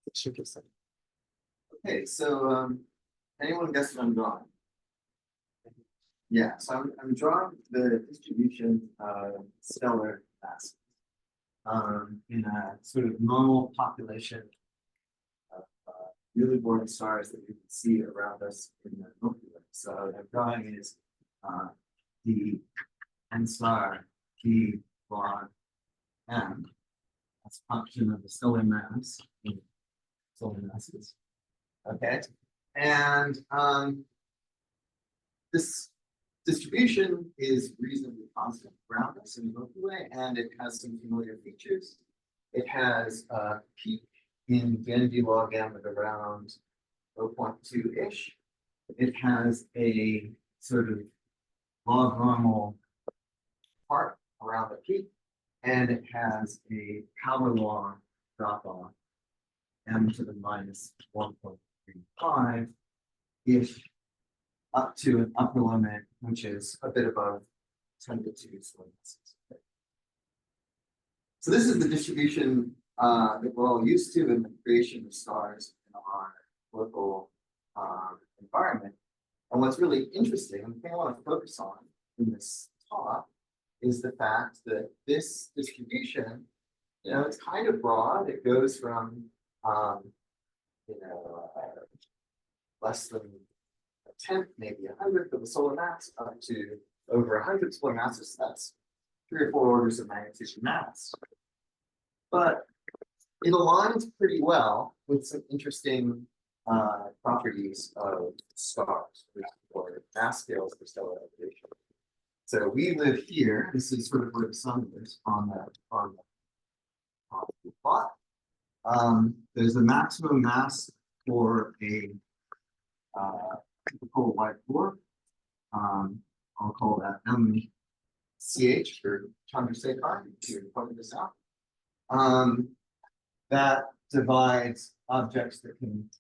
Okay, so anyone guess what I'm drawing? Yeah, so I'm drawing the distribution of stellar masses in a sort of normal population of really boring stars that we can see around us in the Milky Way. So what I'm drawing is the n star p log m. That's a function of the stellar mass in solar masses. Okay, and this distribution is reasonably constant around us in the Milky Way, and it has some familiar features. It has a peak in n log m at around 0.2-ish. It has a sort of log normal part around the peak, and it has a power law drop off m to the minus 1.35-ish up to an upper limit, which is a bit above 10 to 2 solar masses. So this is the distribution that we're all used to in the creation of stars in our local environment. And what's really interesting, and the thing I want to focus on in this talk, is the fact that this distribution, it's kind of broad. It goes from, less than a tenth, maybe 100th of a solar mass, up to over 100 solar masses. That's 3 or 4 orders of magnitude mass. But it aligns pretty well with some interesting properties of stars or mass scales for stellar evolution. So we live here. This is sort of where the sun is on the plot. There's a maximum mass for a typical white dwarf. I'll call that MCH for Chandrasekhar, if you're pointing this out. That divides objects that can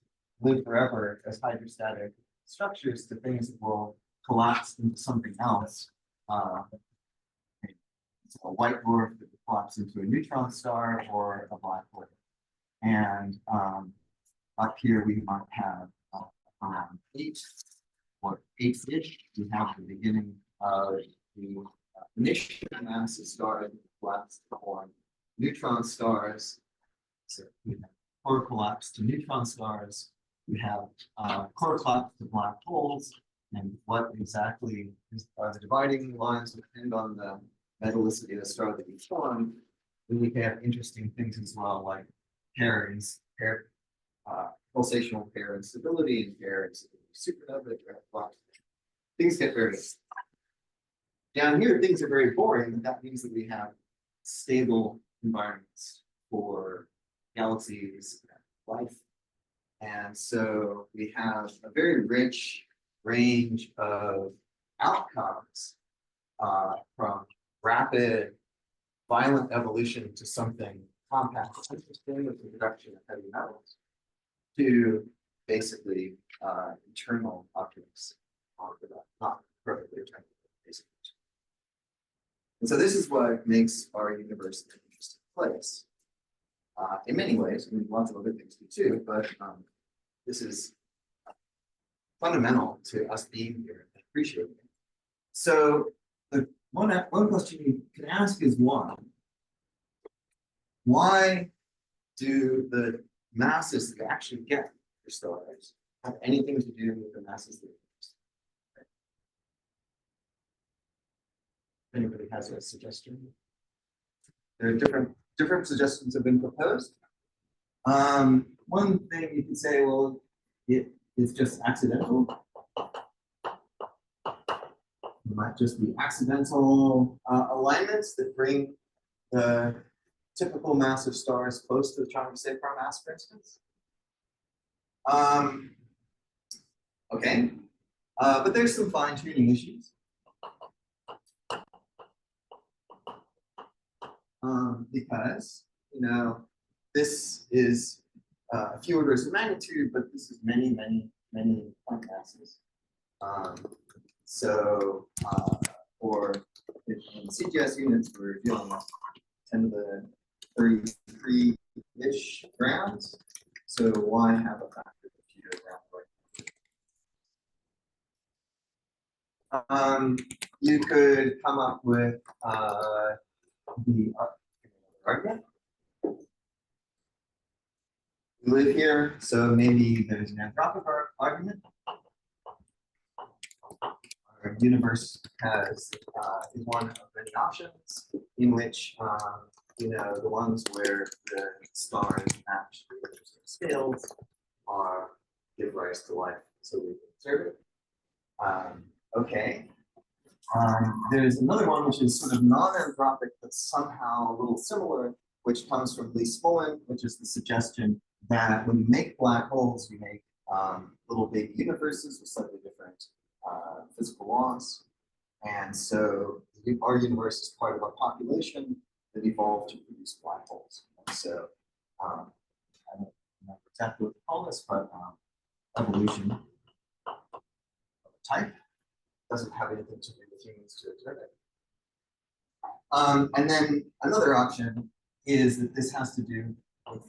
live forever as hydrostatic structures to things that will collapse into something else. A white dwarf that collapses into a neutron star or a black hole. And up here we might have around 8 or 8-ish. We have the beginning of the initial mass of stars that collapse to form neutron stars. So we have core collapse to neutron stars. We have core collapse to black holes. And what exactly are the dividing lines depend on the metallicity of the star that you form. Then we can have interesting things as well, like pairings, pulsational pair instability and pair supernova. Things get very down here. Things are very boring, but that means that we have stable environments for galaxies and life. And so we have a very rich range of outcomes from rapid, violent evolution to something compact, interesting with the production of heavy metals, to basically eternal objects, not perfectly eternal, basically. And so this is what makes our universe an interesting place. In many ways, I mean, lots of other things do too, but this is fundamental to us being here and appreciating it. So the one question you can ask is why? Why do the masses that we actually get for stars have anything to do with the masses that we get? Anybody has a suggestion? There are different suggestions have been proposed. One thing you could say, well, it is just accidental. It might just be accidental alignments that bring the typical mass of stars close to the Chandrasekhar mass, for instance. Okay, but there's some fine-tuning issues. Because, this is a few orders of magnitude, but this is many, many, many point masses. Or in CGS units, we're dealing with 10 to the 33-ish grams. So why have a factor if you don't have you could come up with the argument. We live here, so maybe there's an anthropic argument. Our universe has is one of many options in which the ones where the stars match the scales are give rise to life, so we can observe it. Okay. There's another one which is sort of non-anthropic, but somehow a little similar, which comes from Lee Smolin, which is the suggestion that when you make black holes, you make little baby universes with slightly different physical laws. And so our universe is part of a population that evolved to produce black holes. And so I don't know exactly what to call this, but evolution of a type doesn't have anything to do with humans to observe it. And then another option is that this has to do with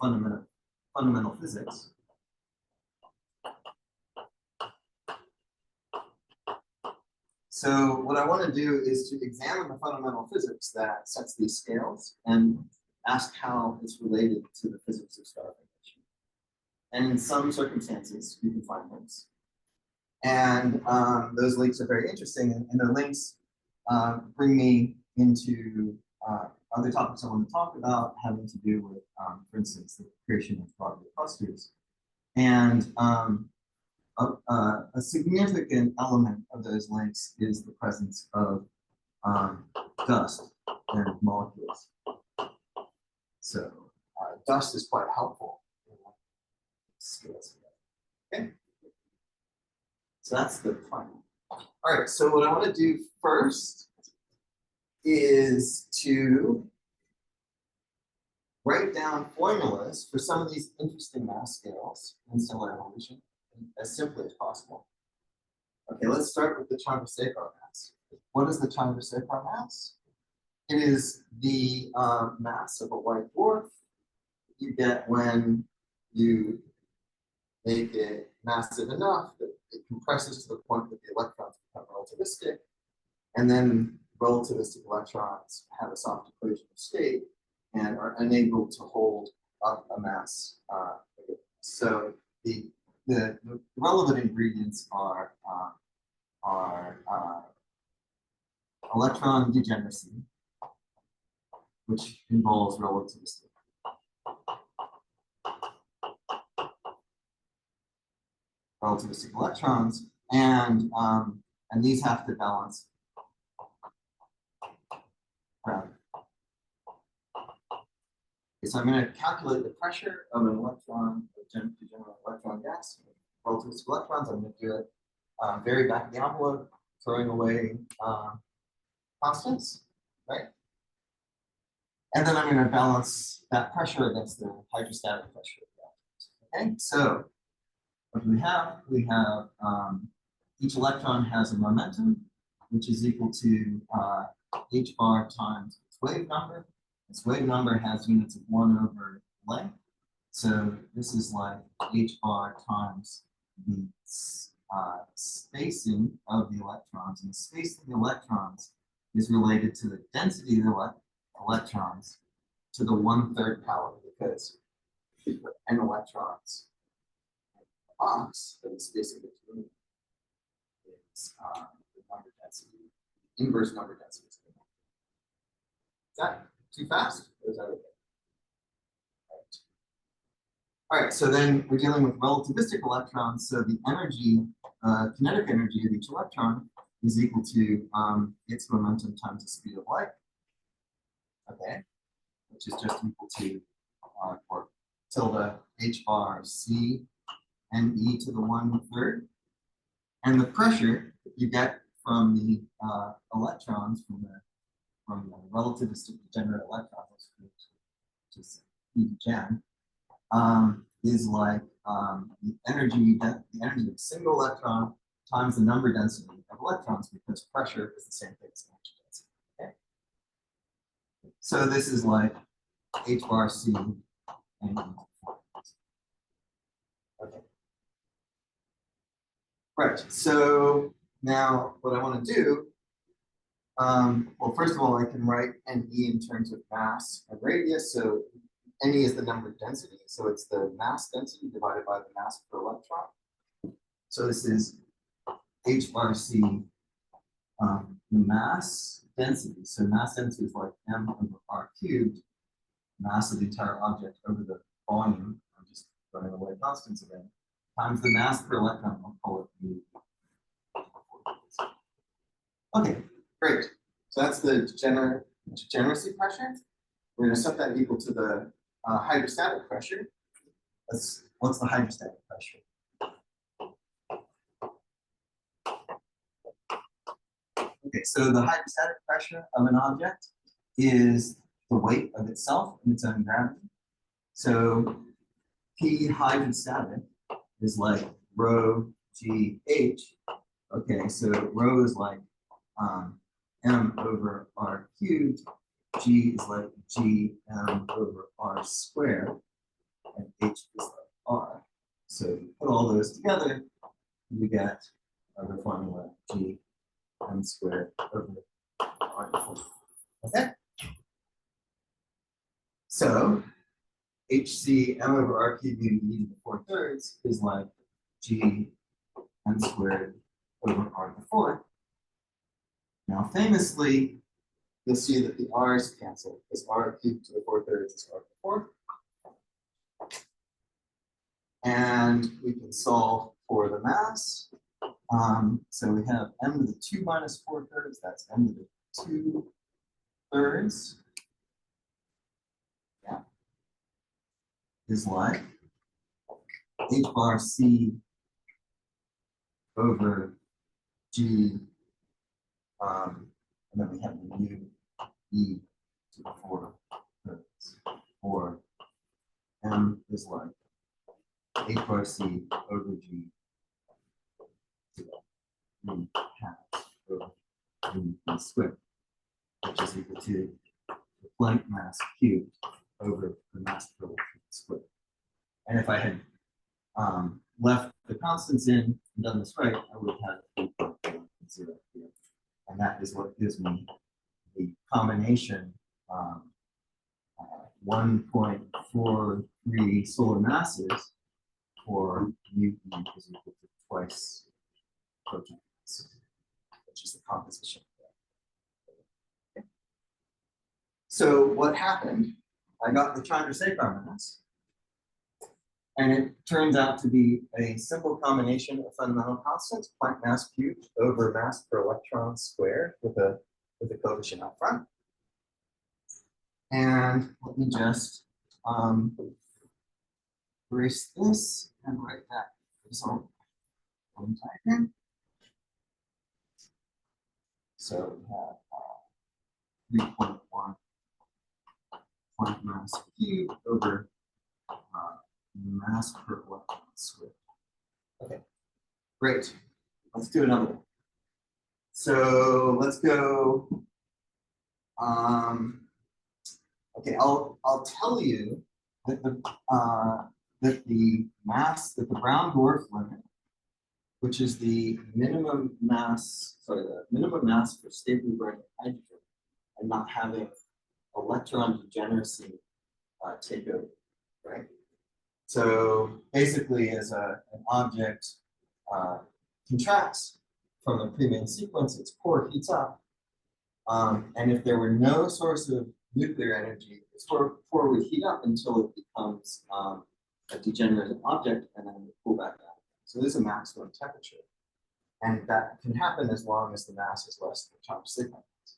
fundamental physics. So what I want to do is to examine the fundamental physics that sets these scales and ask how it's related to the physics of star formation. And in some circumstances, you can find links. And those links are very interesting, and the links bring me into other topics I want to talk about, having to do with, for instance, the creation of globular clusters. And a significant element of those links is the presence of dust and molecules. So dust is quite helpful in scales. Okay. So that's the plan. All right, so what I want to do first is to write down formulas for some of these interesting mass scales in stellar evolution as simply as possible. Okay, let's start with the Chandrasekhar mass. What is the Chandrasekhar mass? It is the mass of a white dwarf you get when you make it massive enough that it compresses to the point that the electrons become relativistic, and then relativistic electrons have a soft equation of state and are unable to hold up a mass. So the relevant ingredients are electron degeneracy, which involves relativistic electrons, and these have to balance gravity. Okay, so I'm going to calculate the pressure of an electron, degenerate electron gas, relativistic electrons. I'm going to do it very back of the envelope, throwing away constants, right? And then I'm going to balance that pressure against the hydrostatic pressure of the atoms. Okay, so what do we have? We have each electron has a momentum, which is equal to h bar times its wave number. Its wave number has units of 1 over length. So this is like h bar times the spacing of the electrons. And the spacing of the electrons is related to the density of the electrons to the 1/3 power, because if you put n electrons in the box, then the spacing between is the number density, inverse number density. Is that too fast? Or is that okay? All right, so then we're dealing with relativistic electrons. So the energy, kinetic energy of each electron is equal to its momentum times the speed of light. Okay, which is just equal to or tilde h bar c n e to the 1/3. And the pressure you get from the electrons from the relativistic degenerate electrons, which is E gen, is like the energy of a single electron times the number density of electrons, because pressure is the same thing as energy density. Okay? So this is like h bar c and Right, so now what I want to do, well, first of all, I can write NE in terms of mass and radius. So NE is the number of density. So it's the mass density divided by the mass per electron. So this is H bar C, the mass density. So mass density is like M over R cubed, mass of the entire object over the volume. I'm just running away constants again, times the mass per electron. I'll call it U. Okay, great. So that's the degeneracy pressure. We're going to set that equal to the hydrostatic pressure. What's the hydrostatic pressure? Okay, so the hydrostatic pressure of an object is the weight of itself and its own gravity. So P hydrostatic is like rho G H. Okay, so rho is like M over R cubed. G is like G M over R squared. And H is like R. So you put all those together, you get the formula G M squared over R. Okay? So HC M over R cubed e to the 4/3 is like G M squared over R to the 4th. Now, famously, you'll see that the R's cancel, because R cubed to the 4/3 is R to the 4th. And we can solve for the mass. So we have M to the 2 minus 4/3, that's M to the 2/3. Yeah. Is like H bar C over G, and then we have mu E to the 4/3, or M is like H bar C over G to the half over V squared, which is equal to the Planck mass cubed over the mass per electron squared. And if I had left the constants in and done this right, I would have 3.0 here. And that is what gives me the combination 1.43 solar masses for mu E is equal to twice proton mass, which is the composition. Okay. So what happened? I got the Chandrasekhar mass, and it turns out to be a simple combination of fundamental constants, Planck mass cubed over mass per electron squared with a coefficient up front. And let me just erase this and write that result one time. So we have 3.1 Planck mass cubed over mass per electron squared. Okay, great. Let's do another one. So let's go. Okay, I'll tell you that the mass, that the brown dwarf limit, which is the minimum mass, the minimum mass for stably burning hydrogen and not having electron degeneracy take over, right? So basically, as an object contracts from the pre-main sequence, its core heats up. And if there were no source of nuclear energy, its core would heat up until it becomes a degenerate object and then it would cool back down. So this is a maximum temperature. And that can happen as long as the mass is less than the Chandrasekhar mass.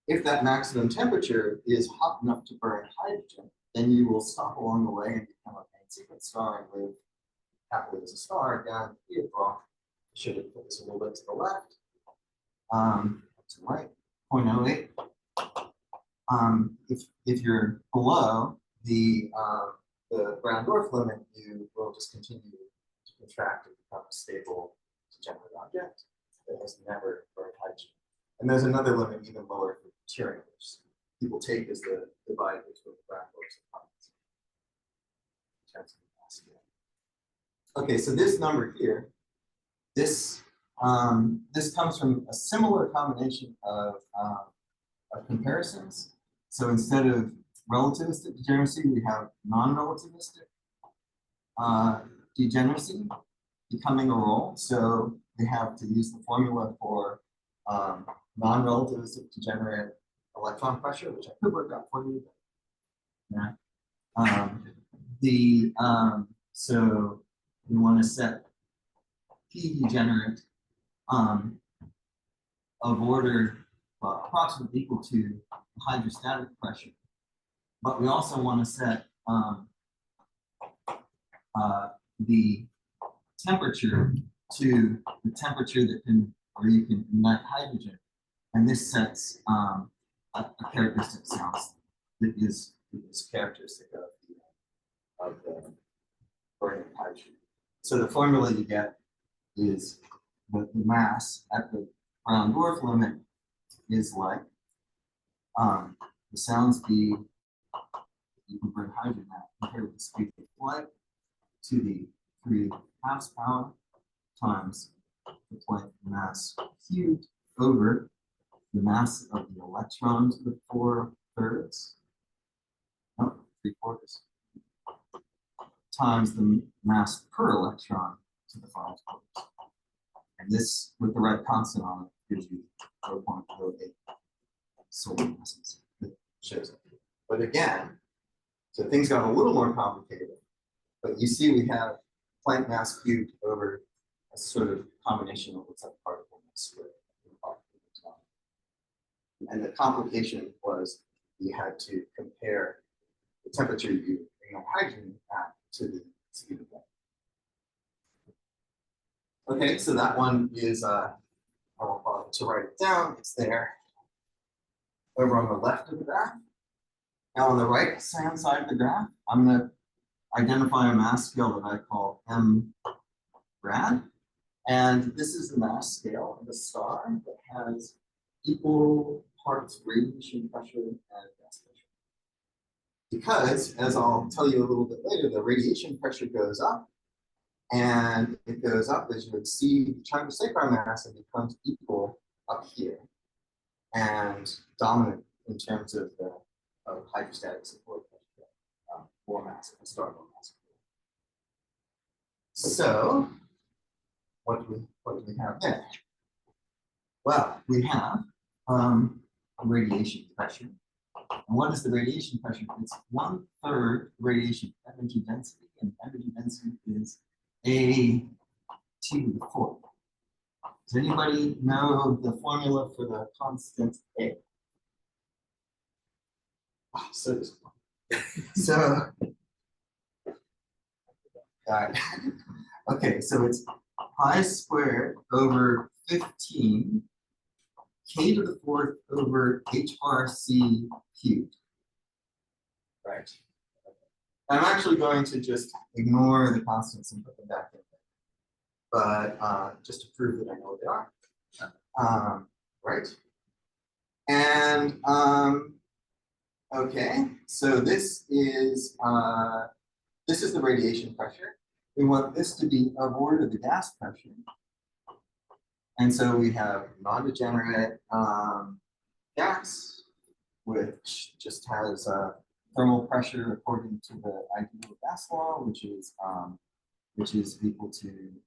If that maximum temperature is hot enough to burn hydrogen, then you will stop along the way and become a main sequence star and live happily as a star down the Theodore block. I should have put this a little bit to the left. To the right, 0.08. If you're below the brown dwarf limit, you will just continue to contract and become a stable degenerate object that has never burned hydrogen. And there's another limit even lower for deuterium, which people take as the divide between the brown dwarfs and comets. Okay, so this number here this comes from a similar combination of comparisons. So instead of relativistic degeneracy, we have non-relativistic degeneracy becoming a role. So we have to use the formula for non-relativistic degenerate electron pressure, which I could work out for you. Yeah. So we want to set P degenerate of order approximately equal to the hydrostatic pressure. But we also want to set the temperature to the temperature where you can emit hydrogen. And this sets a characteristic sound that is characteristic of the burning of hydrogen. So the formula you get is the mass at the Brown dwarf limit is like the sound speed you can burn hydrogen at compared with the speed of flight to the 3/2 power times the Planck mass cubed over the mass of the electron to the 4/3, no, 3/4, times the mass per electron to the 5/4. And this, with the right constant on it, gives you 0.08 solar masses. That shows it. But again, so things got a little more complicated. But you see, we have Planck mass cubed over a sort of combination of what's like particle mass squared. And the complication was you had to compare the temperature you bring hydrogen at to the speed of light. Okay, so that one is, I won't bother to write it down, it's there over on the left of the graph. Now on the right hand side of the graph, I'm going to identify a mass scale that I call m rad. And this is the mass scale of a star that has equal parts radiation pressure and gas pressure. Because, as I'll tell you a little bit later, the radiation pressure goes up, and it goes up as you exceed the Chandrasekhar mass and becomes equal up here, and dominant in terms of the hydrostatic support for mass, historical mass. So, what do we have there? Well, we have radiation pressure. And what is the radiation pressure? It's 1/3 radiation energy density, and energy density is A to the 4th. Does anybody know the formula for the constant A? Oh, so okay, so it's pi squared over 15 k to the 4th over h bar c cubed. Right. I'm actually going to just ignore the constants and put them back in there. But just to prove that I know what they are. Right. And okay, so this is the radiation pressure. We want this to be of order the gas pressure. And so we have non-degenerate gas, which just has thermal pressure according to the ideal gas law, which is equal to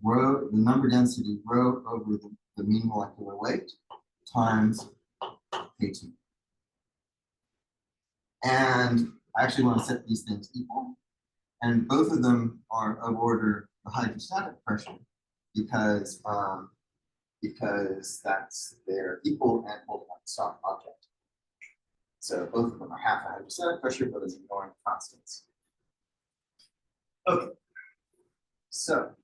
rho, the number density rho over the mean molecular weight times K2. And I actually want to set these things equal. And both of them are of order the hydrostatic pressure because they're equal and holding on the soft object. So both of them are half a hydrostatic pressure, but it's ignoring constants. Okay. So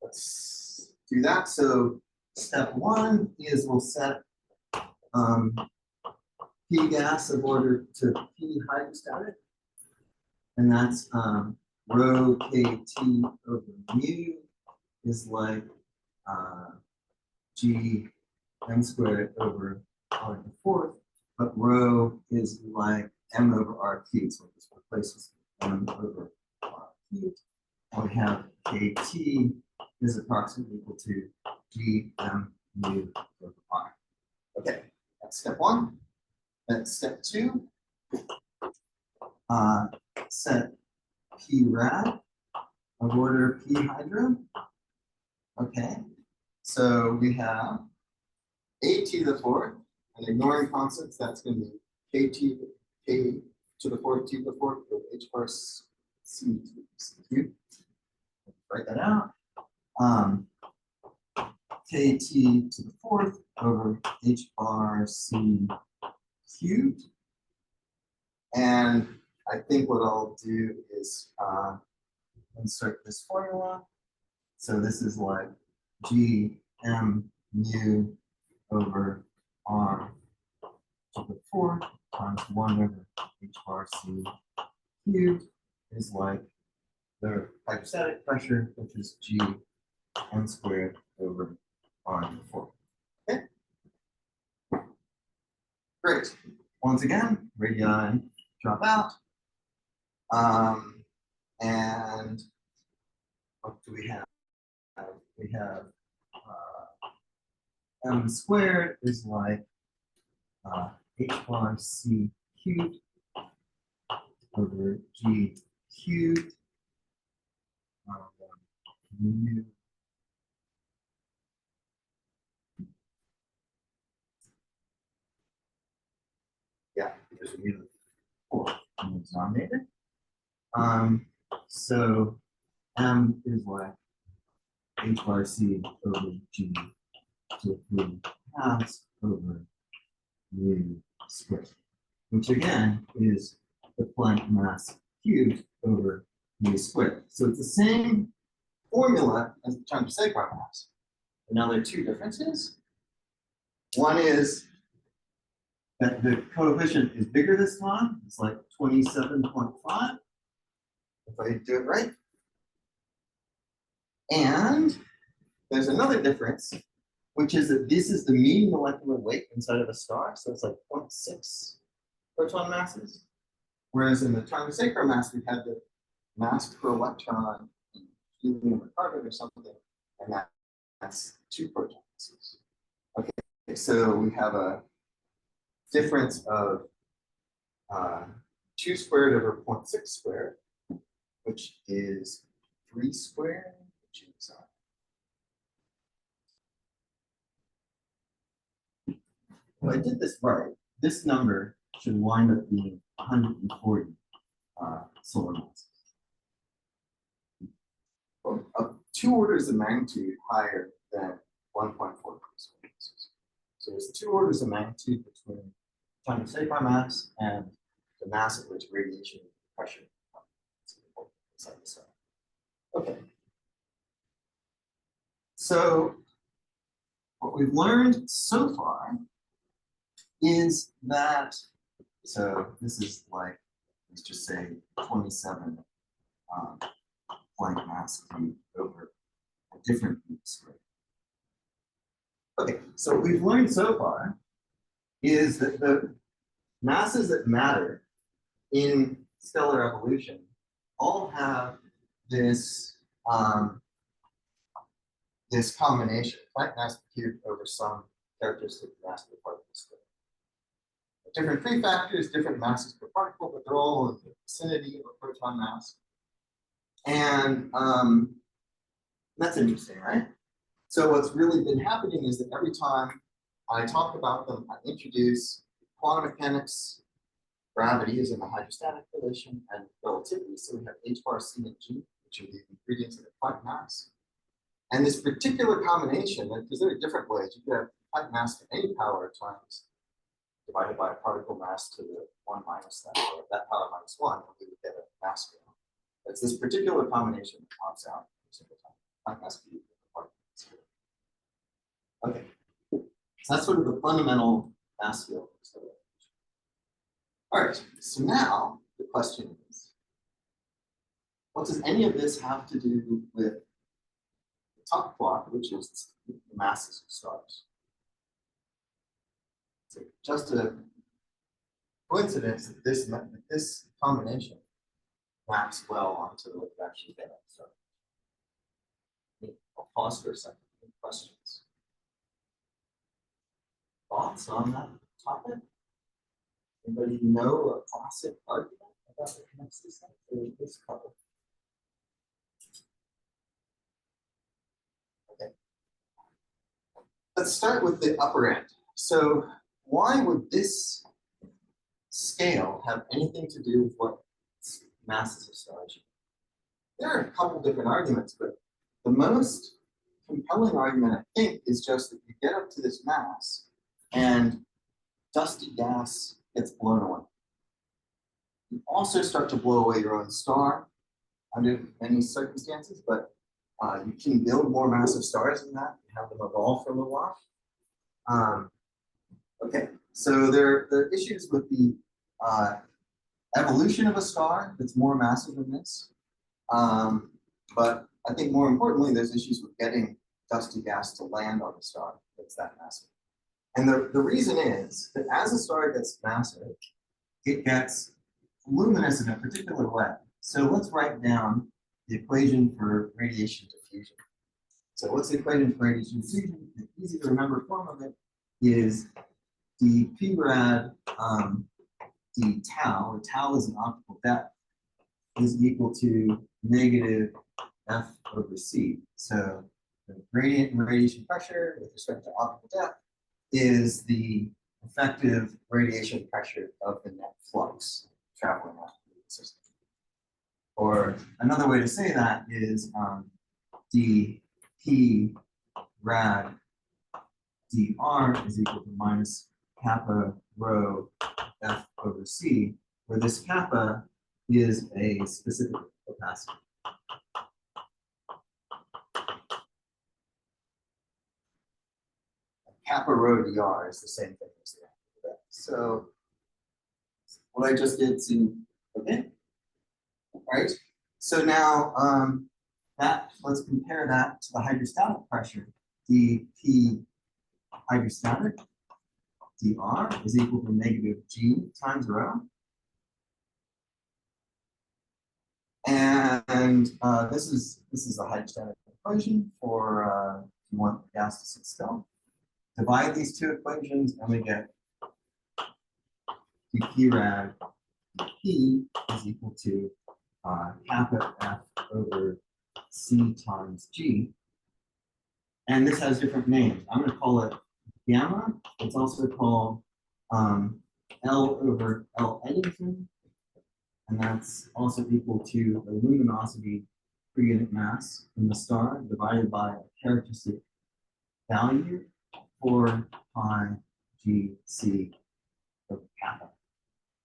let's do that. So step 1 is we'll set P gas of order to P hydrostatic, and that's rho KT over mu is like G m squared over r to the 4th, but rho is like m over r cubed, so this replaces m over r cubed, and we have KT is approximately equal to GM mu over R. Okay, that's step one. Then step two, set P rad of order P hydro. Okay, so we have AT to the fourth, and ignoring constants, that's going to be KT, K to the fourth, T to the fourth, with H bar C to the cube. Write that out. KT to the fourth over H bar C cubed. And I think what I'll do is insert this formula. So this is like G M mu over R to the fourth times 1 over H bar C cubed is like the hydrostatic pressure, which is G M squared over R to the fourth. Okay. Great. Once again, radii drop out. And what do we have? We have M squared is like H bar C cubed over G cubed mu. Yeah, because we need 4 in the denominator. So M is like H bar C over G to 3 halves over mu squared, which again is the Planck mass cubed over mu squared. So it's the same formula as the term sacral mass. But now there are two differences. One is that the coefficient is bigger this time. It's like 27.5, if I do it right. And there's another difference, which is that this is the mean molecular weight inside of a star. So it's like 0.6 proton masses. Whereas in the term sacral mass, we had the mass per electron in helium or carbon or something, and that's 2 proton masses. Okay, so we have a difference of 2 squared over 0.6 squared, which is 3 squared, which is if I did this right, this number should wind up being 140 solar masses. Well, 2 orders of magnitude higher than 1.4 solar masses. So there's 2 orders of magnitude between time sacral mass and the mass at which radiation pressure inside the cell. Okay. So what we've learned so far is that, so this is like, let's just say 27 Planck mass cubed over a different square. Okay, so what we've learned so far is that the masses that matter in stellar evolution all have this this combination, Planck mass cubed over some characteristic mass per particle squared. Different prefactors, different masses per particle, but they're all in the vicinity of a proton mass. And that's interesting, right? So what's really been happening is that every time I talk about them, I introduce quantum mechanics, gravity is in the hydrostatic relation, and relativity. So we have H bar C and G, which are the ingredients of the Planck mass. And this particular combination, because there are different ways, you could have Planck mass to any power times divided by a particle mass to the 1 minus that, or that power minus 1, and we would get a mass scale. It's this particular combination that pops out every single time. Planck mass cubed with the particle scale. Okay, so that's sort of the fundamental mass scale. All right, so now the question is, what does any of this have to do with the top plot, which is the masses of stars? So just a coincidence that this combination maps well onto what you actually get. So I'll pause for a second. Any questions? Thoughts on that topic? Anybody know a classic argument about the connexity set for this couple? Okay. Let's start with the upper end. So why would this scale have anything to do with what masses of stars? There are a couple different arguments, but the most compelling argument, I think, is just that you get up to this mass and dusty gas gets blown away. You also start to blow away your own star under many circumstances, but you can build more massive stars than that and have them evolve for a little while. Okay, so there are issues with the evolution of a star that's more massive than this. But I think more importantly, there's issues with getting dusty gas to land on the star that's that massive. And the reason is that as a star gets massive, it gets luminous in a particular way. So let's write down the equation for radiation diffusion. So what's the equation for radiation diffusion? The easy to remember form of it is dp rad d tau, or tau is an optical depth, is equal to negative F over C. So the gradient in radiation pressure with respect to optical depth is the effective radiation pressure of the net flux traveling out through the system. Or another way to say that is dp rad dr is equal to minus kappa rho F over C, where this kappa is a specific opacity. Kappa rho dr is the same thing as the optical depth. So what I just did seem okay. All right. So now let's compare that to the hydrostatic pressure. dP hydrostatic dr is equal to negative G times rho. And this is the hydrostatic equation for if you want the gas to sit still. Divide these two equations and we get dP rad dP is equal to kappa F over C times G. And this has different names. I'm going to call it gamma. It's also called L over L Eddington. And that's also equal to the luminosity per unit mass in the star divided by a characteristic value 4 pi GC of kappa.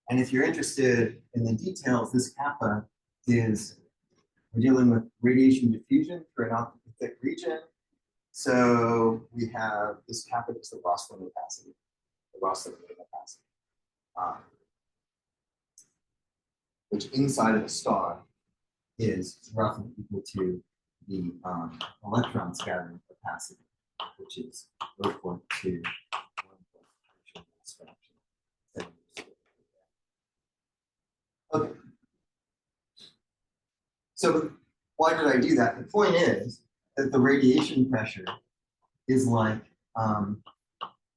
And if you're interested in the details, this kappa is, we're dealing with radiation diffusion for an optically thick region. So we have this kappa is the Rossland opacity, which inside of the star is roughly equal to the electron scattering opacity, which is 0.2. Okay. So why did I do that? The point is that the radiation pressure is like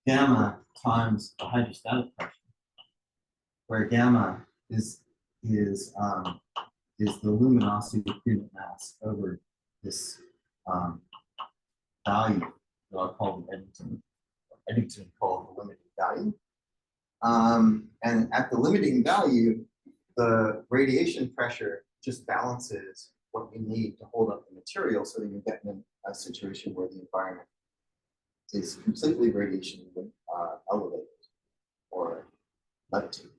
gamma times the hydrostatic pressure, where gamma is the luminosity of unit mass over this value that I'll call the Eddington called the limiting value. And at the limiting value, the radiation pressure just balances what you need to hold up the material so that you're getting in a situation where the environment is completely radiation elevated or levitated.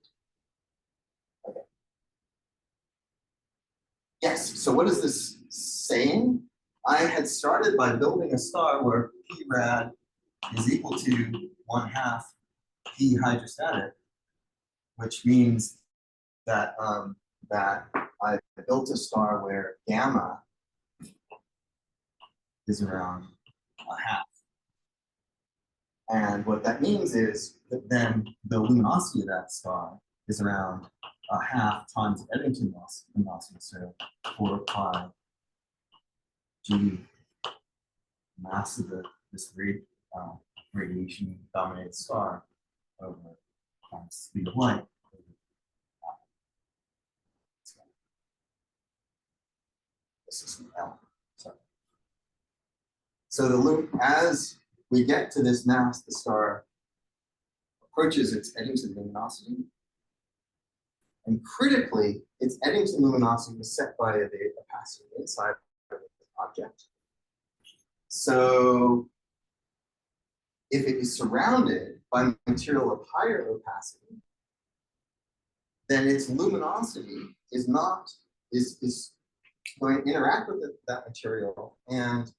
Okay. Yes, so what is this saying? I had started by building a star where P rad is equal to 1/2 P hydrostatic, which means that that I built a star where gamma is around 1/2. And what that means is that then the luminosity of that star is around half times Eddington velocity, so 4 pi g mass of this radiation dominated star over speed of light. This is an L. So the loop, as we get to this mass, the star approaches its Eddington luminosity. And critically, its Eddington luminosity is set by the opacity inside of the object. So if it is surrounded by material of higher opacity, then its luminosity is going to interact with that material and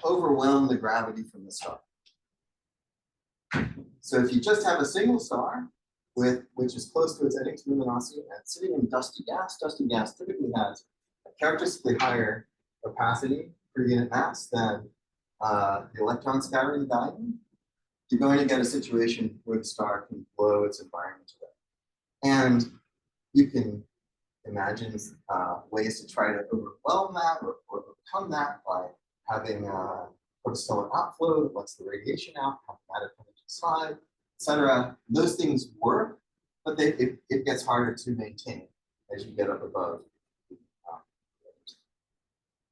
overwhelm the gravity from the star. So if you just have a single star which is close to its Eddington luminosity and sitting in dusty gas typically has a characteristically higher opacity per unit mass than the electron scattering diamond, you're going to get a situation where the star can blow its environment away. And you can imagine ways to try to overwhelm that or overcome that by having protostellar outflow that lets the radiation out, have matter coming to the side, etc. Those things work, but it gets harder to maintain as you get up above.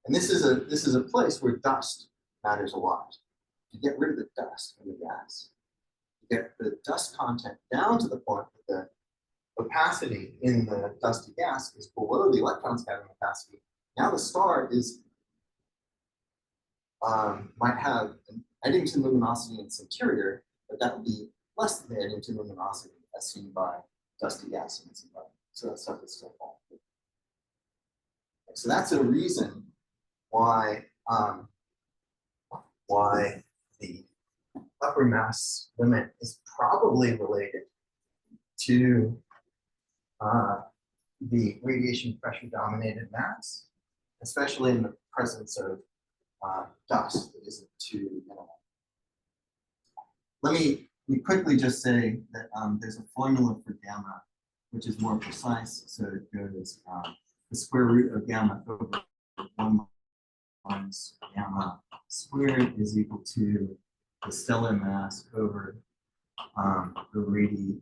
And this is a place where dust matters a lot. You get rid of the dust in the gas. You get the dust content down to the point that the opacity in the dusty gas is below the electron scattering opacity. Now the star might have an Eddington luminosity in its interior, but that would be less than the Eddington luminosity as seen by dusty gas in its environment. So that stuff is still falling. So that's a reason why the upper mass limit is probably related to the radiation pressure dominated mass, especially in the presence of dust that isn't too minimal. Let me quickly just say that there's a formula for gamma, which is more precise. So it goes the square root of gamma over 1 minus gamma squared is equal to the stellar mass over the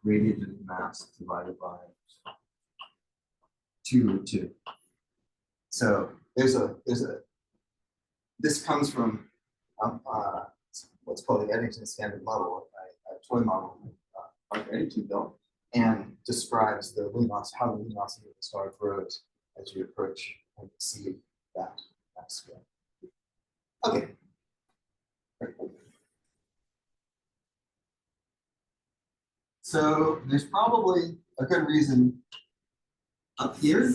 radiated mass divided by 2√2. So this comes from what's called the Eddington Standard Model, a toy model Arthur Eddington built, and describes the luminosity, how the luminosity of the star grows as you approach and exceed that scale. Okay. So there's probably a good reason up here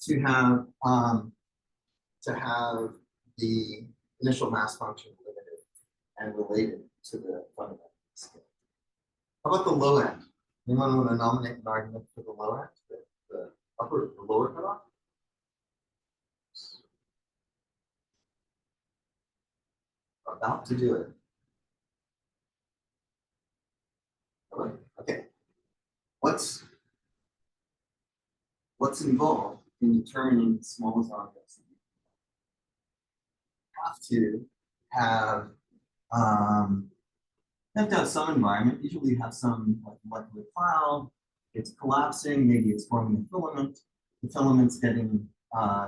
to have the initial mass function limited and related to the fundamental scale. How about the low end? Anyone want to nominate an argument for the low end, the lower cutoff? About to do it. Okay. What's involved in determining the smallest objects? You have to have some environment. Usually you have some like molecular cloud. It's collapsing. Maybe it's forming a filament. The filament's getting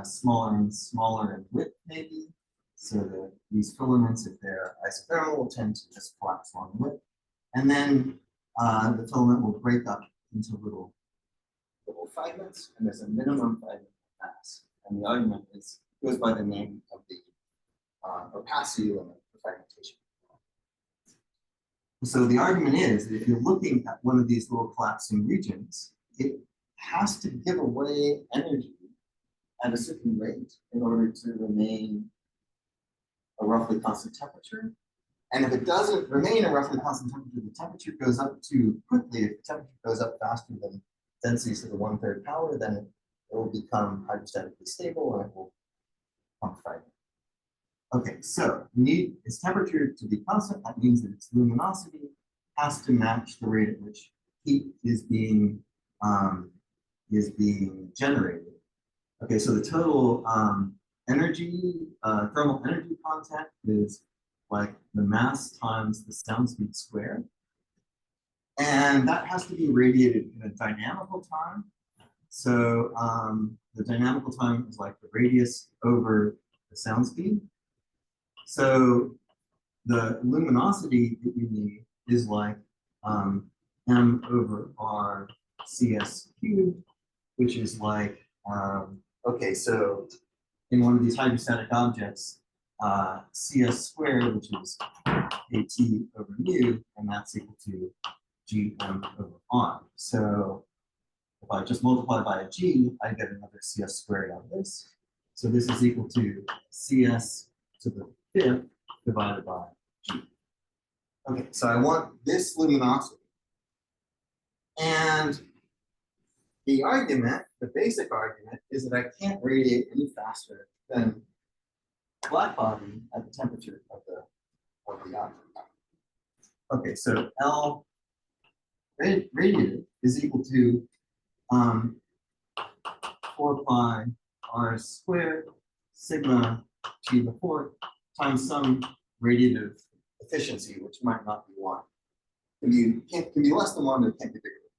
smaller and smaller in width, maybe. So these filaments, if they're isothermal, will tend to just collapse along the width. And then the filament will break up into little fragments, and there's a minimum fragment mass. And the argument goes by the name of the opacity limit for fragmentation. So the argument is that if you're looking at one of these little collapsing regions, it has to give away energy at a certain rate in order to remain a roughly constant temperature. And if it doesn't remain a roughly constant temperature, the temperature goes up too quickly. If the temperature goes up faster than density to the 1/3 power, then it will become hydrostatically stable and it will pump fragment. Okay, so we need its temperature to be constant. That means that its luminosity has to match the rate at which heat is being generated. Okay, so the total energy, thermal energy content is like the mass times the sound speed squared. And that has to be radiated in a dynamical time. So the dynamical time is like the radius over the sound speed. So the luminosity that you need is like m over r cs cubed, which is like, okay, so in one of these hydrostatic objects, cs squared, which is at over mu, and that's equal to gm over r. So if I just multiply by a g, I get another cs squared out of this. So this is equal to cs to the fifth divided by g. Okay, so I want this luminosity. And the argument, the basic argument, is that I can't radiate any faster than a black body at the temperature of the object. Okay, so L radiated is equal to 4 pi r squared sigma g to the fourth times some radiative efficiency, which might not be 1. Can be less than 1, but it can't be bigger,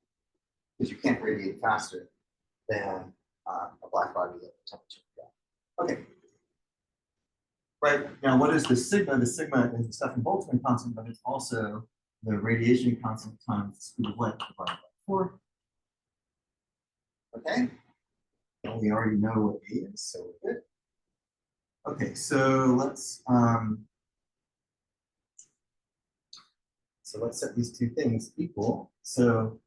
because you can't radiate faster than a black body at the temperature. Okay. Right, now what is the sigma? The sigma is the Stefan Boltzmann constant, but it's also the radiation constant times the speed of light divided by 4. Okay, and we already know what A is, so we're good. Okay, so let's set these two things equal. So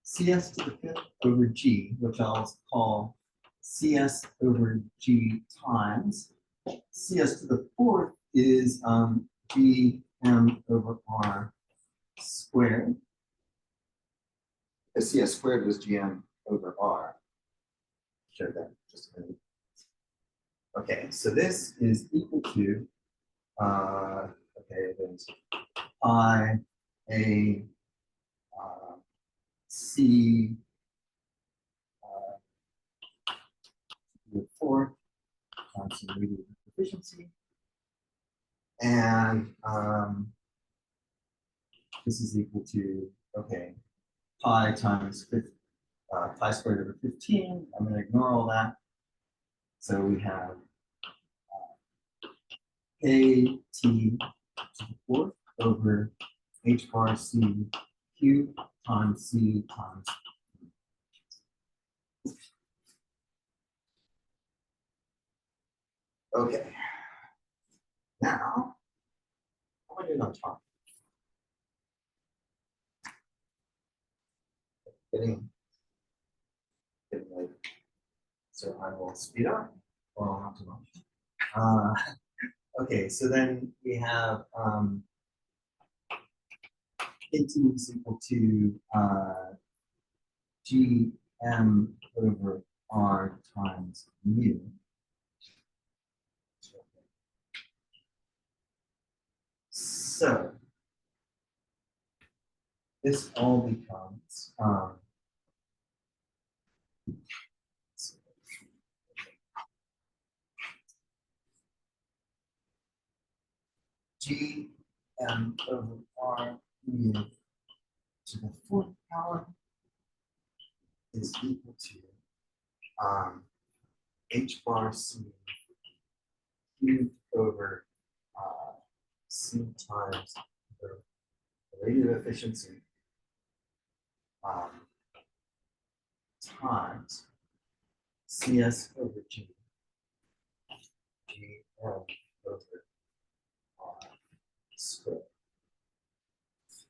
cs to the fifth over g, which I'll call cs over g times cs to the fourth is gm over r squared. The cs squared was gm over r. Show that just a minute. Okay, so this is equal to okay, there's pi a c the fourth times some radiative efficiency, and this is equal to, okay, pi times pi squared over 15. I'm going to ignore all that. So we have k t to the fourth over h bar c cubed times c times. Okay. Now, what am I doing on top? Getting late. So I will speed up. Well, not too much. Okay, so then we have kt is equal to gm over r times mu. So this all becomes gm over r mu to the fourth power is equal to h bar c cubed over c times the radiative efficiency times cs over g gm over r squared.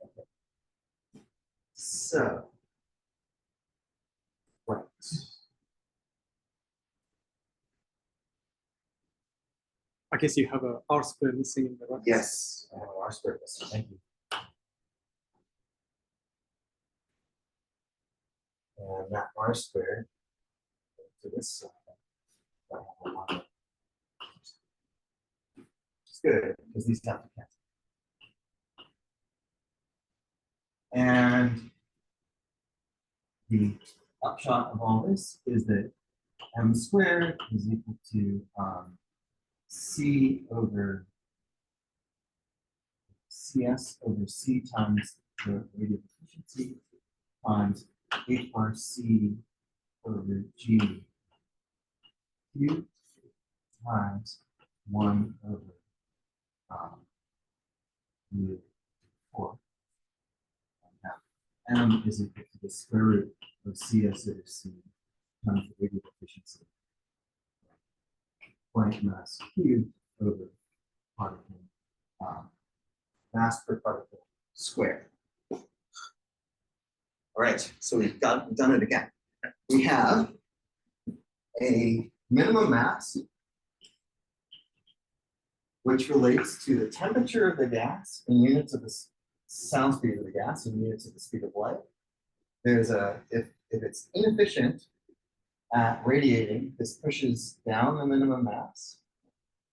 Okay. So, right. I guess you have a R square missing in the right. Yes, I have an R squared missing. Thank you. And that R squared to this side. It's good because these have to cancel. And the upshot of all this is that m squared is equal to c over cs over c times the radial efficiency times HRC over G cubed times 1 over mu 4. M is equal to the square root of CS over C times the radial efficiency. Blank mass cubed over particle mass per particle squared. All right, so we've done it again. We have a minimum mass, which relates to the temperature of the gas in units of the sound speed of the gas in units of the speed of light. There's if it's inefficient at radiating, this pushes down the minimum mass.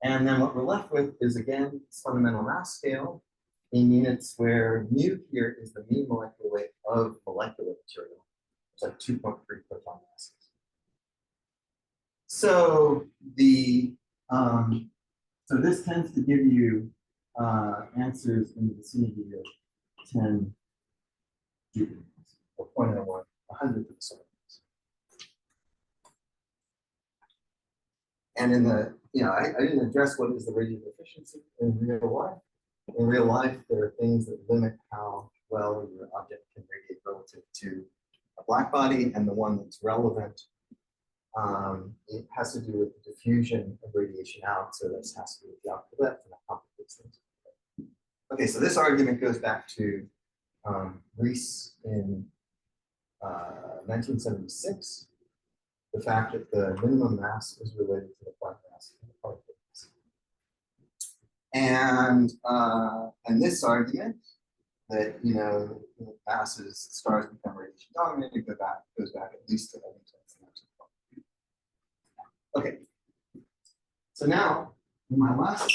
And then what we're left with is, again, this fundamental mass scale in units where mu here is the mean molecular weight of molecular material. It's like 2.3 proton masses. So so this tends to give you answers in the vicinity of 10 joules, or 0.01, 100 to the solar mass. And in the, I didn't address what is the radial efficiency in real life. In real life, there are things that limit how well your object can radiate relative to a black body, and the one that's relevant, it has to do with the diffusion of radiation out, so this has to do with the output left, and that complicates things. Okay, so this argument goes back to Rees in 1976, the fact that the minimum mass is related to the point mass and the particle mass. And this argument that masses, stars become radiation dominated, goes back at least to Eddington's. Okay, so now in my last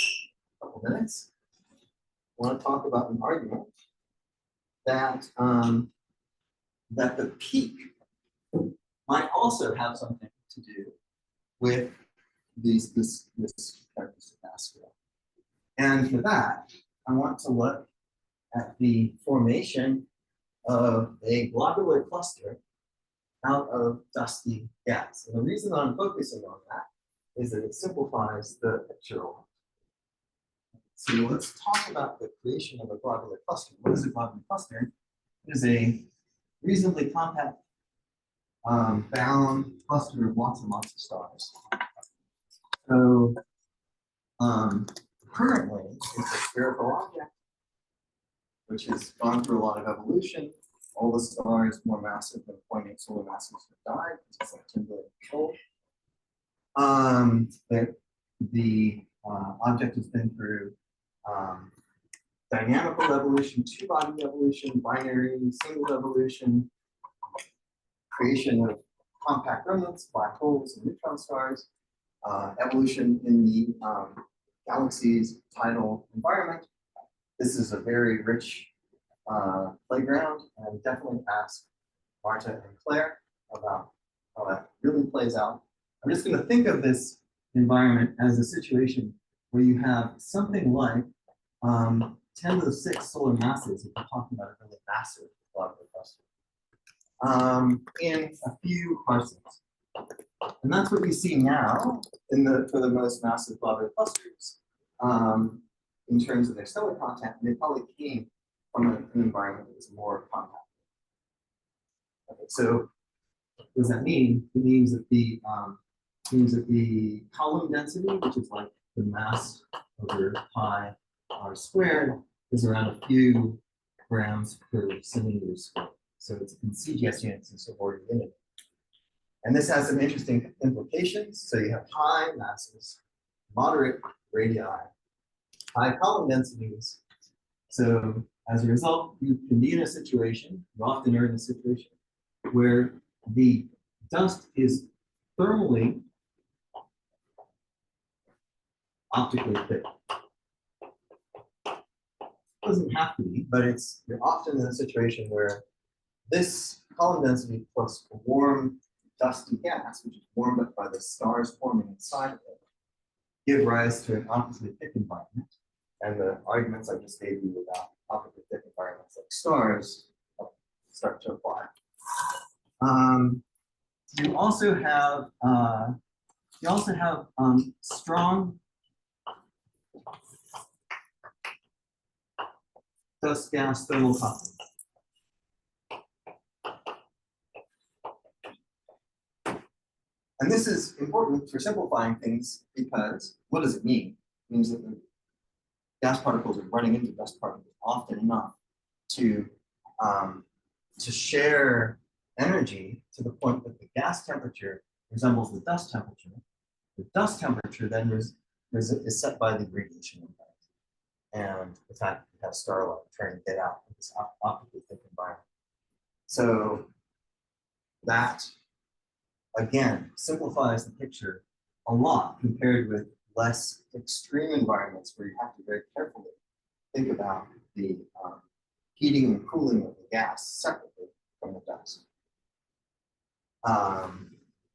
couple minutes, I want to talk about an argument that that the peak might also have something to do with this characteristic mass scale. And for that, I want to look at the formation of a globular cluster out of dusty gas. And the reason I'm focusing on that is that it simplifies the picture a lot. So let's talk about the creation of a globular cluster. What is a globular cluster? It is a reasonably compact bound cluster of lots and lots of stars. So currently, it's a spherical object, which has gone through a lot of evolution. All the stars more massive than 0.8 solar masses have died. It's like 10 billion years old. The object has been through dynamical evolution, two-body evolution, binary, single evolution, creation of compact remnants, black holes, and neutron stars, evolution in the galaxy's tidal environment. This is a very rich playground, and definitely ask Marta and Claire about how that really plays out. I'm just going to think of this environment as a situation where you have something like 10 to the 6 solar masses, if we're talking about a really massive globular cluster, in a few parsecs. And that's what we see now for the most massive globular clusters in terms of their stellar content. And they probably came from an environment that's more compact. Okay, so what does that mean? It means that the column density, which is like the mass over pi r squared, is around a few grams per centimeter squared. So it's in CGS units instead of order unit. And this has some interesting implications. So you have high masses, moderate radii, high column densities. So as a result, you can be in a situation, you often are in a situation, where the dust is thermally optically thick. It doesn't have to be, but you're often in a situation where this column density plus warm dusty gas, which is warmed up by the stars forming inside of it, give rise to an optically thick environment. And the arguments I just gave you about optically thick environments like stars start to apply. You also have strong dust gas thermal coupling. And this is important for simplifying things because what does it mean? It means that the gas particles are running into dust particles often enough to share energy to the point that the gas temperature resembles the dust temperature. The dust temperature then is set by the radiation impact. And the fact that you have starlight trying to get out of this optically thick environment. So that, again, simplifies the picture a lot compared with less extreme environments where you have to very carefully think about the heating and cooling of the gas separately from the dust.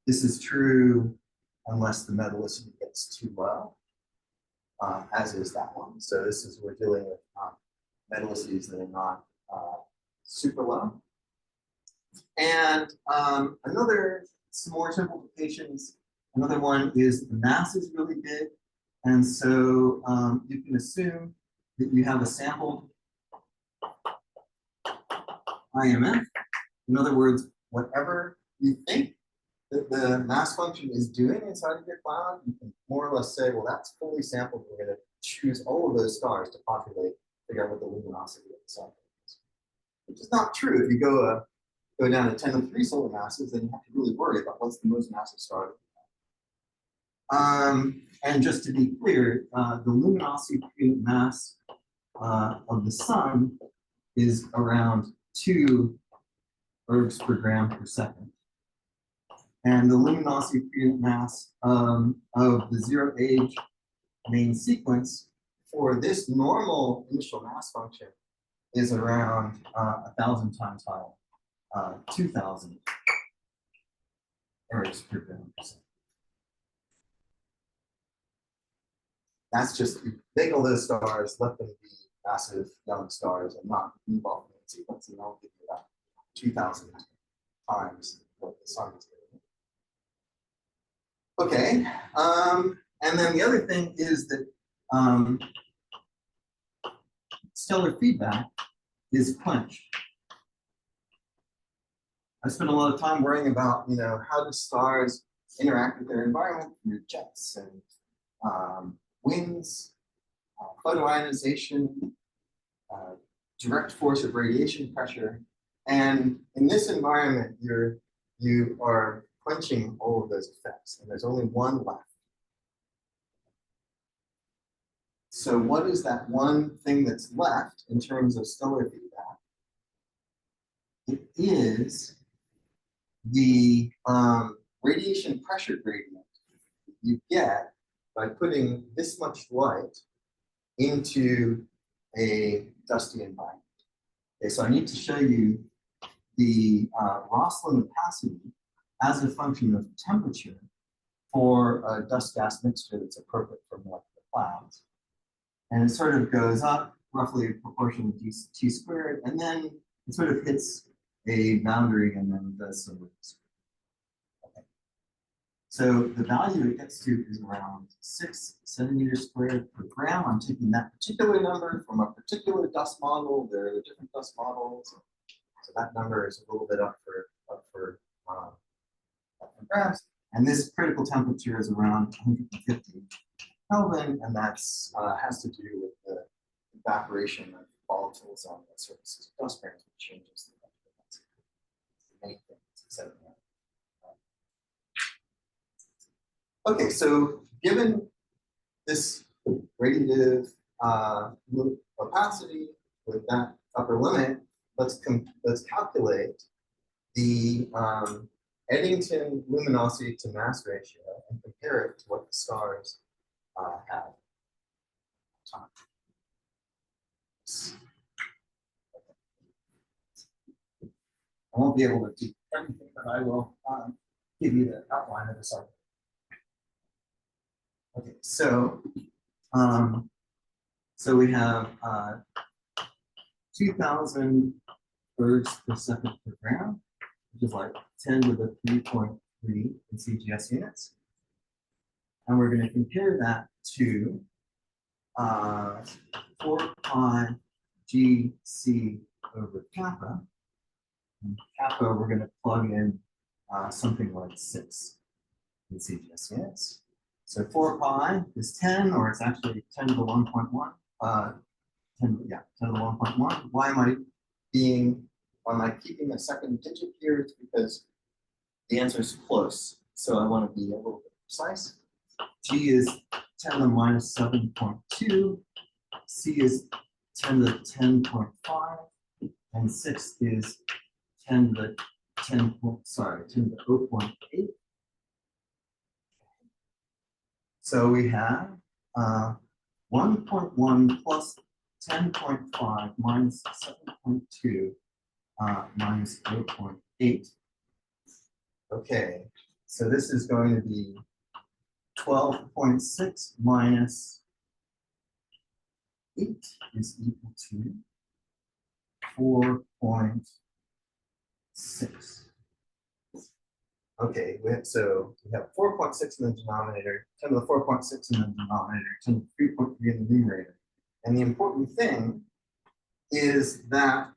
This is true unless the metallicity gets too low, as is that one. So this is, we're dealing with metallicities that are not super low. And some more simplifications. Another one is the mass is really big. And so you can assume that you have a sampled IMF. In other words, whatever you think that the mass function is doing inside of your cloud, you can more or less say, well, that's fully sampled. We're going to choose all of those stars to populate, figure out what the luminosity of the sun is. Which is not true. If you go down to 10 to the 3 solar masses, then you have to really worry about what's the most massive star. And just to be clear, the luminosity per unit mass of the sun is around 2 ergs per gram per second. And the luminosity per unit mass of the zero age main sequence for this normal initial mass function is around 1,000 times higher, 2,000 ergs per gram per second. That's just, you take all those stars, let them be massive young stars and not involved in the sequence, and they'll give you about 2,000 times what the sun is doing. Okay, and then the other thing is that stellar feedback is quenched. I spent a lot of time worrying about, how do stars interact with their environment through jets and winds, photoionization, direct force of radiation pressure. And in this environment, you are quenching all of those effects, and there's only one left. So what is that one thing that's left in terms of stellar feedback? It is the radiation pressure gradient you get by putting this much light into a dusty environment. Okay, so I need to show you the Roslin opacity as a function of temperature for a dust gas mixture that's appropriate for molecular clouds. And it sort of goes up roughly proportional to T squared, and then it sort of hits a boundary and then does some moves. Okay. So the value it gets to is around 6 centimeters squared per gram. I'm taking that particular number from a particular dust model. There are different dust models. So that number is a little bit up for grams. And this critical temperature is around 150 Kelvin, and that's has to do with the evaporation of volatiles on the surfaces of dust grains, which changes the temperature. That's the main thing. Okay, so given this radiative opacity with that upper limit, let's calculate the Eddington luminosity to mass ratio and compare it to what the stars have. I won't be able to do everything, but I will give you the outline of this argument. Okay, so we have 2,000 birds per second per gram, which is like 10 to the 3.3 in CGS units. And we're going to compare that to 4 pi GC over kappa. And kappa, we're going to plug in something like 6 in CGS units. So 4 pi is 10, or it's actually 10 to the 1.1. 10 to the 1.1. Why am I keeping a second digit here? It's because the answer is close. So I want to be a little bit precise. G is 10 to the minus 7.2. C is 10 to the 10.5. And 6 is 10 to the 10 to the 0.8. So we have 1.1 plus 10.5 minus 7.2 minus 0.8. Okay, so this is going to be 12.6 minus 8 is equal to 4.6. Okay, so we have 4.6 in the denominator, 10 to the 4.6 in the denominator, 10 to the 3.3 in the numerator. And the important thing is that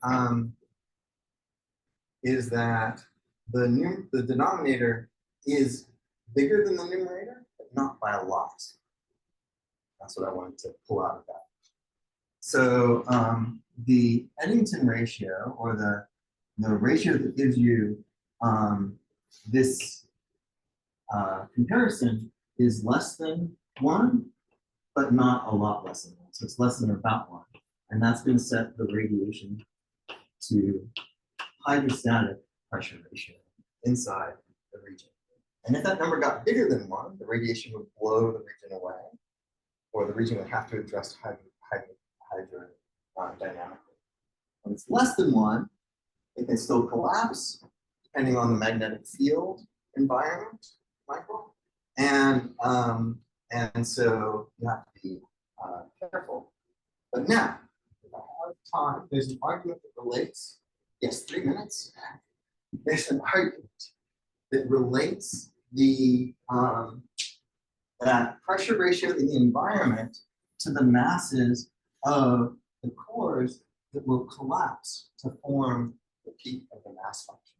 the denominator is bigger than the numerator, but not by a lot. That's what I wanted to pull out of that. So the Eddington ratio, or the ratio that gives you this comparison, is less than 1, but not a lot less than 1. So it's less than about 1. And that's going to set the radiation to hydrostatic pressure ratio inside the region. And if that number got bigger than 1, the radiation would blow the region away, or the region would have to adjust hydrodynamically. When it's less than 1, it can still collapse, depending on the magnetic field environment, Michael. And so you have to be careful. But now, if I have time, there's an argument that relates, yes, 3 minutes. There's an argument that relates the that pressure ratio in the environment to the masses of the cores that will collapse to form the peak of the mass function.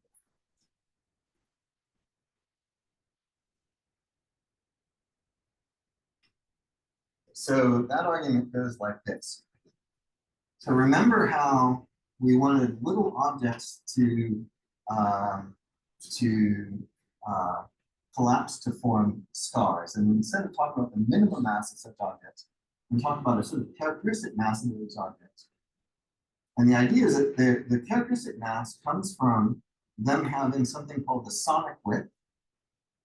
So that argument goes like this. So remember how we wanted little objects to collapse to form stars. And instead of talking about the minimum mass of such objects, we talk about a sort of characteristic mass of those objects. And the idea is that the characteristic mass comes from them having something called the sonic width,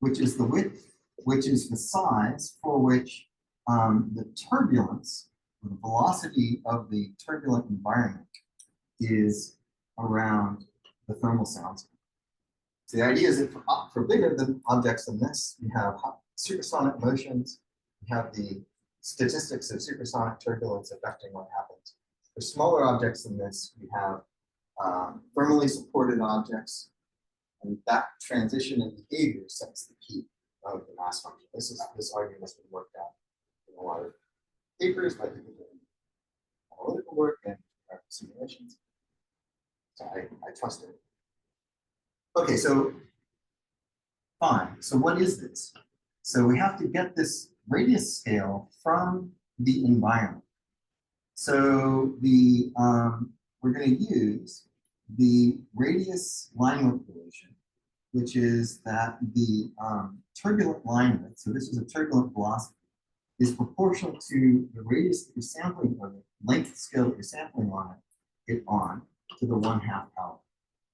which is the size for which the turbulence, the velocity of the turbulent environment, is around the thermal sound speed. So the idea is that for bigger than objects than this, we have supersonic motions, we have the statistics of supersonic turbulence affecting what happens. For smaller objects than this, we have thermally supported objects, and that transition in behavior sets the peak of the mass function. This argument has been worked out in a lot of papers by people doing analytical work and simulations. So I trust it. Okay, so fine. So what is this? So we have to get this radius scale from the environment. So we're going to use the radius line width relation, which is that the turbulent line width, so this is a turbulent velocity, is proportional to the radius that you're sampling, or the length scale that you're sampling on to the 1/2 power.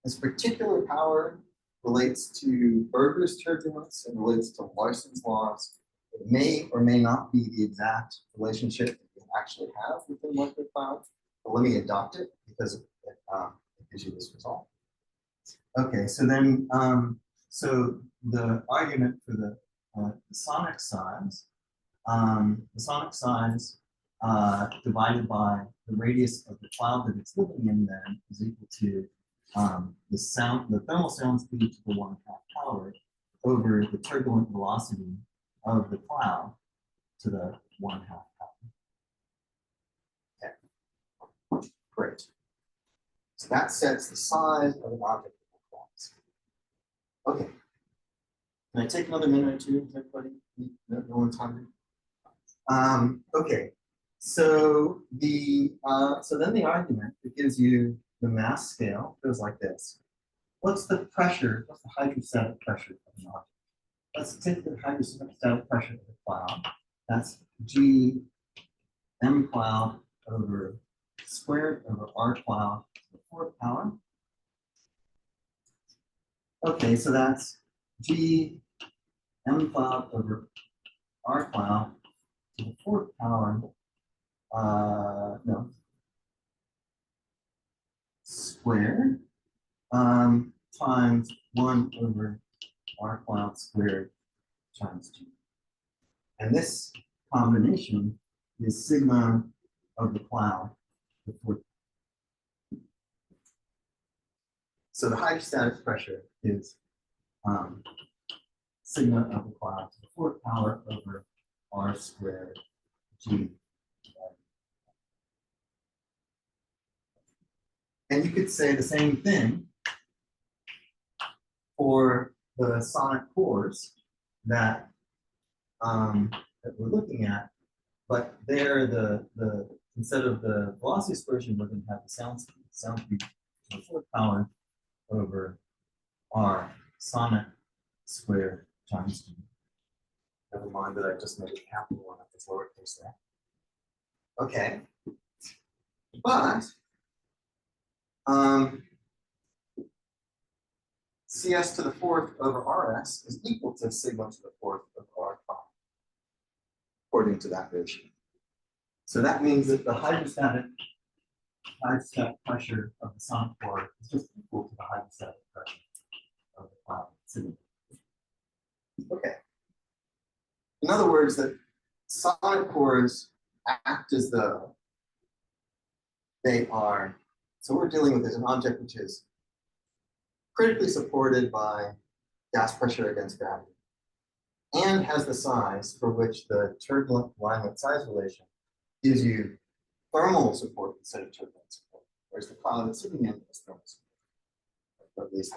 This particular power relates to Berger's turbulence and relates to Larson's laws. It may or may not be the exact relationship that you actually have within molecular clouds, but let me adopt it because it gives you this result. Okay, so then, so the argument for the sonic size, divided by the radius of the cloud that it's living in then is equal to the thermal sound speed to the 1/2 power over the turbulent velocity of the cloud to the 1/2 power. Okay, great. So that sets the size of an object in the clouds. Okay. Can I take another minute or two? Does everybody? No one's hungry. Okay. So then the argument that gives you the mass scale goes like this. What's the pressure? What's the hydrostatic pressure of an object? Let's take the hydrostatic pressure of the cloud. That's G m cloud over squared over r cloud to the 4th power. Okay, so that's G m cloud over r cloud to the 4th power. No. Squared times 1 over r cloud squared times G. And this combination is sigma of the cloud. So the hydrostatic pressure is sigma of the cloud to the 4th power over r squared G. And you could say the same thing for the sonic cores that that we're looking at, but there instead of the velocity explosion, we're going to have the sound speed. Sound speed to the 4th power over r sonic squared times G. Never mind that I just made a capital one at the lowercase there. Okay, but CS to the 4th over RS is equal to sigma to the 4th of R cloud, according to that ratio. So that means that the hydrostatic pressure of the sonic core is just equal to the hydrostatic pressure of the cloud sitting. Okay. In other words, that sonic cores act as though they are. So we're dealing with an object which is critically supported by gas pressure against gravity and has the size for which the turbulent alignment size relation gives you thermal support instead of turbulent support, whereas the cloud it's sitting in is thermal support, at least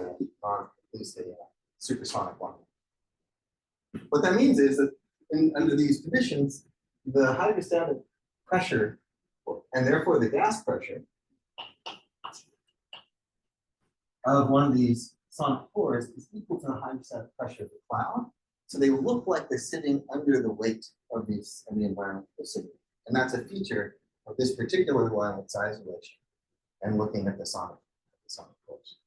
the supersonic one. What that means is that under these conditions, the hydrostatic pressure and therefore the gas pressure of one of these sonic cores is equal to the hydrostatic pressure of the cloud. So they look like they're sitting under the weight of the environment they're sitting in. And that's a feature of this particular alignment size relation and looking at the sonic cores.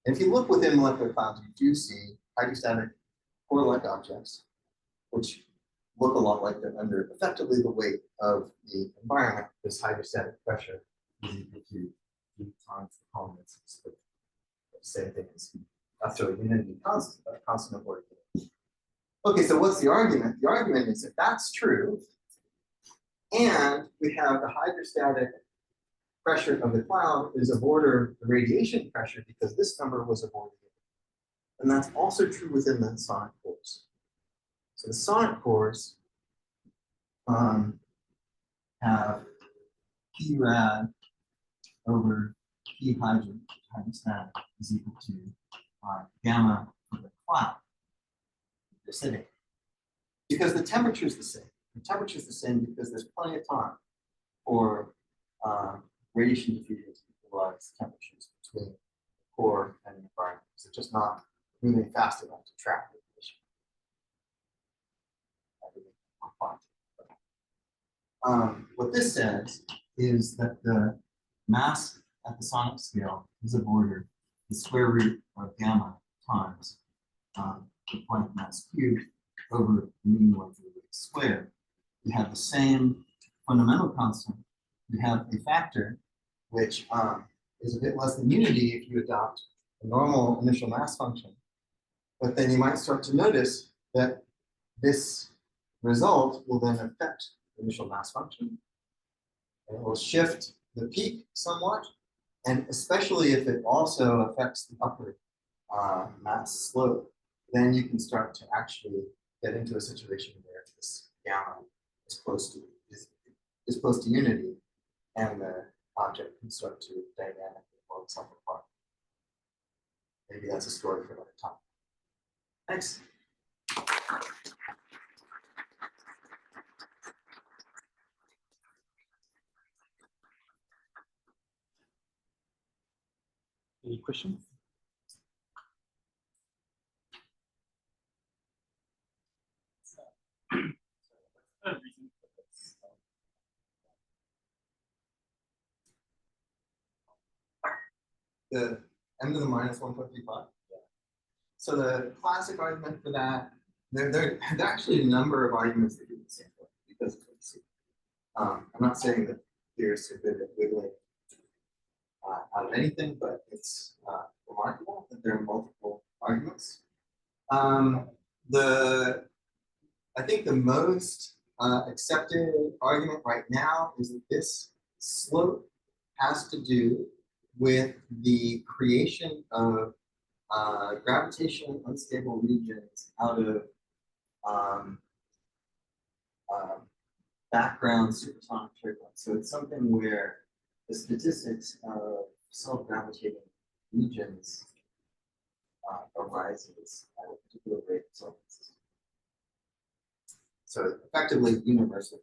And if you look within molecular clouds, you do see hydrostatic core-like objects, which look a lot like they're under effectively the weight of the environment. This hydrostatic pressure is equal to G times the Coleman's split. Same thing as after a unity constant of order. Okay, so what's the argument? The argument is if that's true, and we have the hydrostatic pressure of the cloud is of order the radiation pressure because this number was of order, and that's also true within the sonic cores. So the sonic cores have P rad over P hydrostatic is equal to gamma for the cloud they're sitting. Because the temperature is the same. The temperature is the same because there's plenty of time for radiation diffusion to equalize temperatures between the core and the environment. So it's just not moving fast enough to trap radiation. What this says is that the mass at the sonic scale is of order the square root of gamma times the Planck mass cubed over the mean molecular weight squared. You have the same fundamental constant. You have a factor which is a bit less than unity if you adopt normal initial mass function. But then you might start to notice that this result will then affect the initial mass function. And it will shift the peak somewhat, and especially if it also affects the upward mass slope, then you can start to actually get into a situation where this gamma is close to unity, and the object can start to dynamically blow itself apart. Maybe that's a story for another time. Thanks. Any questions? The m to the minus 1.35. So the classic argument for that, there are actually a number of arguments that do the same thing because of what you see. I'm not saying that theorists are good at wiggling out of anything, but it's remarkable that there are multiple arguments. I think the most accepted argument right now is that this slope has to do with the creation of gravitationally unstable regions out of background supersonic turbulence. So it's something where the statistics of self-gravitating regions arises at a particular rate of self-existence. So effectively universal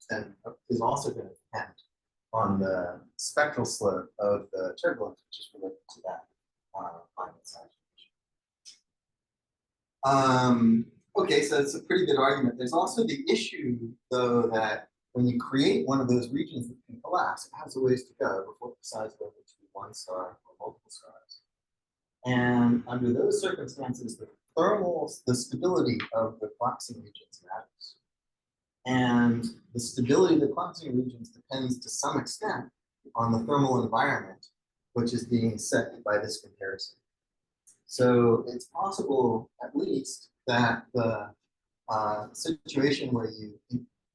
then is also going to depend on the spectral slope of the turbulence, which is related to that climate saturation. Okay, so it's a pretty good argument. There's also the issue, though, that when you create one of those regions that can collapse, it has a ways to go before it decides whether to be one star or multiple stars. And under those circumstances, the stability of the collapsing regions matters. And the stability of the collapsing regions depends to some extent on the thermal environment, which is being set by this comparison. So it's possible, at least, that the situation where you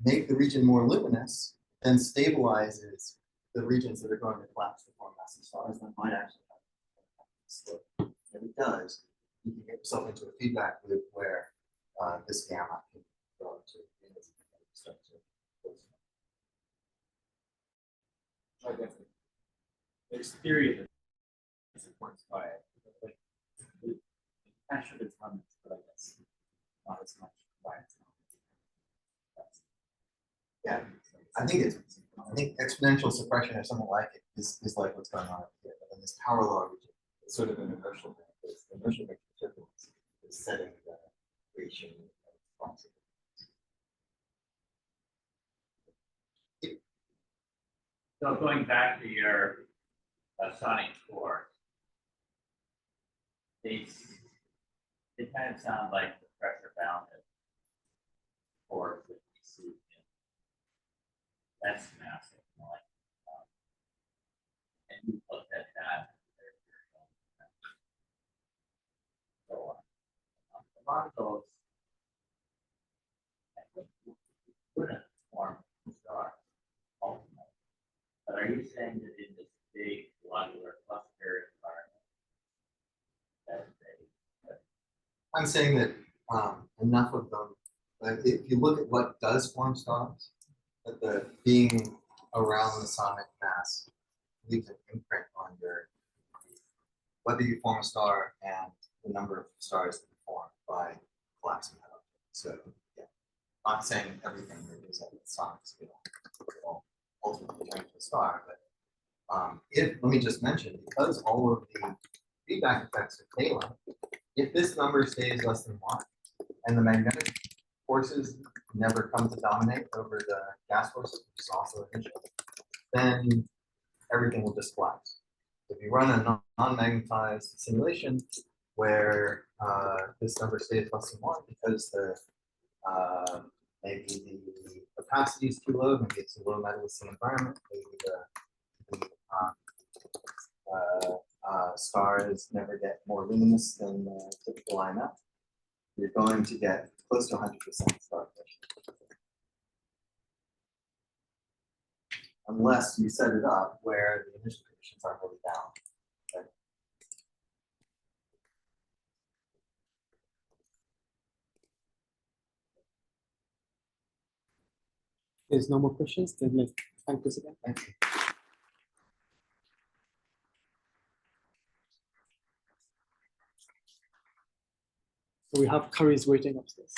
make the region more luminous then stabilizes the regions that are going to collapse to form massive stars. That might actually happen. If it does, you can get yourself into a feedback loop where this gamma can go into there's theory that supports by it. Like, the cash of its limits, but I guess not as much by its limits. Yeah, I think exponential suppression or something like it is like what's going on here. But in this power law region, it's sort of an inertial thing. The inertial vector turbulence is setting the creation of possible. So going back to your sonic scores, they kind of sound like the pressure bounded scores that we see in that's massive. Like, and you looked at that. So a lot of those, I think, wouldn't form stars ultimately. But are you saying that in this big globular cluster environment, that I'm saying that enough of them, if you look at what does form stars, that the being around the sonic mass leaves an imprint on your whether you form a star and the number of stars that you form by collapsing that object. So yeah, not saying everything that is at the sonic scale will ultimately turn into a star, but let me just mention, because all of the feedback effects are Taylor, if this number stays less than 1 and the magnetic forces never come to dominate over the gas forces, which is also initial, then everything will just collapse. If you run a non-magnetized simulation where this number stays less than 1 because the maybe the capacity is too low, maybe it's a low metallicity environment, maybe the stars never get more luminous than the typical lineup, you're going to get close to 100% star collision. Unless you set it up where the emission conditions are really down. Right? There's no more questions, then let's thank you again. Thank you. So we have curries waiting upstairs.